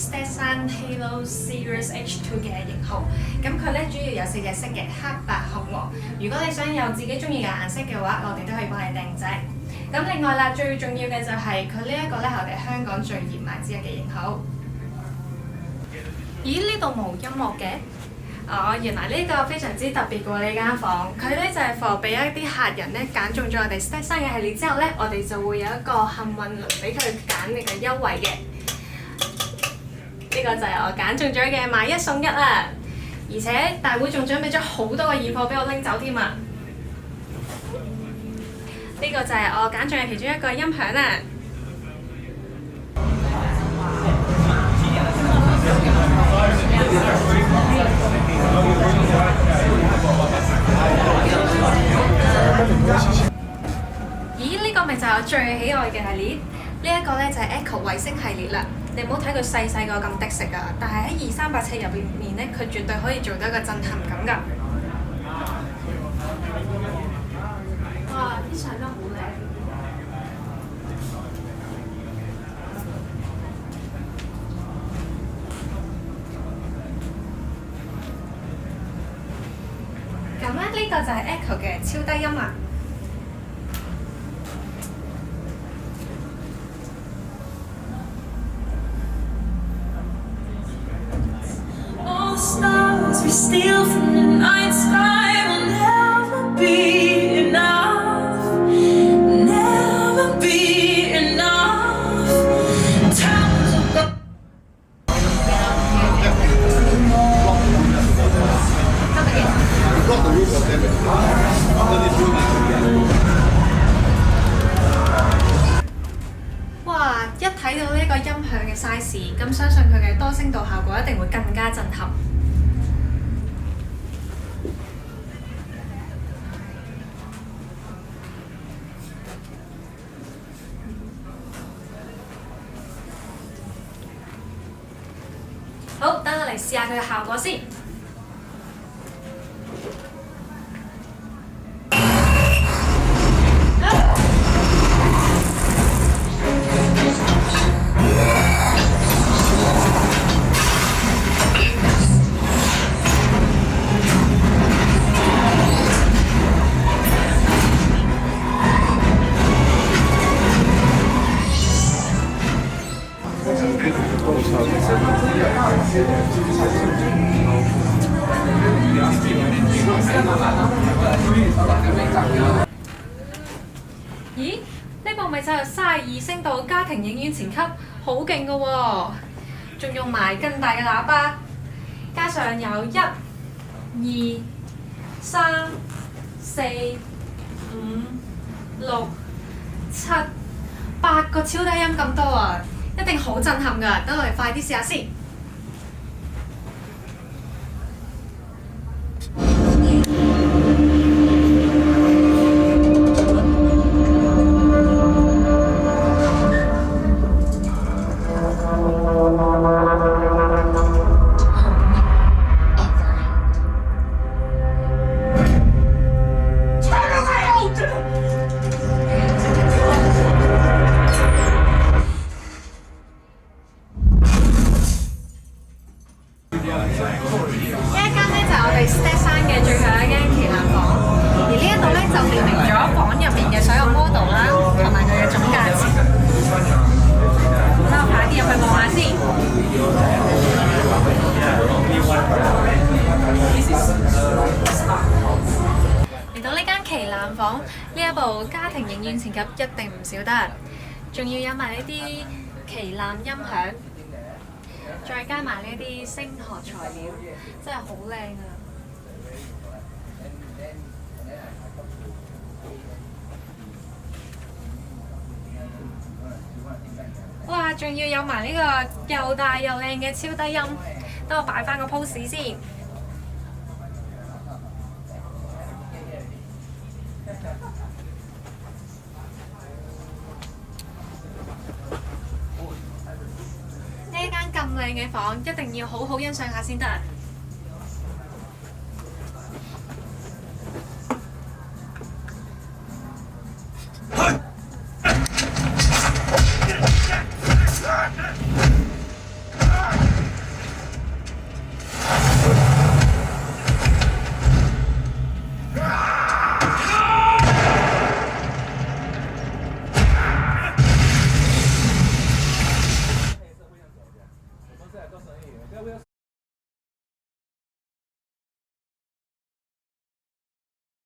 Stetson Halo Series H2 嘅型號。咁佢咧主要有4隻色嘅，黑、白、紅、黃。如果你想有自己中意嘅顏色嘅話，我哋都可以幫你訂製。咁另外啦，最重要嘅就係佢呢一個咧係我哋香港最熱賣之一嘅型號。咦？呢度冇音樂嘅？哦，原來呢個非常之特別喎！呢間房，佢咧就係俾一啲客人咧揀中咗我哋 Stetson 嘅系列之後咧，我哋就會有一個幸運輪俾佢揀嘅優惠嘅。呢個就係我揀中咗嘅買1送1啦！而且大會仲準備咗好多個現貨俾我拎走添啊！呢個就係我揀中嘅其中一個音響啦。咦？呢個咪就係我最喜愛嘅系列，呢一個咧就係 Echo 衛星系列啦。你唔好睇佢細個咁的色啊，但係喺2387入面咧，佢絕對可以做到一個震撼感㗎。哇！啲相都好靚。咁咧，呢個就係 Echo 嘅超低音啦。We steal from the night sky will never be enough, never be enough. Towers of gold.哇！一睇到呢個音響嘅 size， 咁相信佢嘅多聲道效果一定會更加震撼。好，等我嚟試下佢嘅效果先。咦？呢部咪就係32聲道家庭影院前級，好勁㗎喎！仲用埋更大嘅喇叭，加上有1、2、3、4、5、6、7、8個超低音咁多啊！一定好震撼㗎，等我哋快啲試下先。Stetson 嘅最後一間旗艦房，而呢一度咧就列明咗房入面嘅所有 model 啦，同埋佢嘅總價錢。等我快啲入去望下先。嚟到呢間旗艦房，呢一部家庭影院前級一定唔少得，仲要有埋呢啲旗艦音響，再加埋呢啲聲學材料，真係好靚啊！哇！仲要有埋呢個又大又靚嘅超低音，等我擺翻個 pose 先。呢間咁靚嘅房，一定要好好欣賞下先得。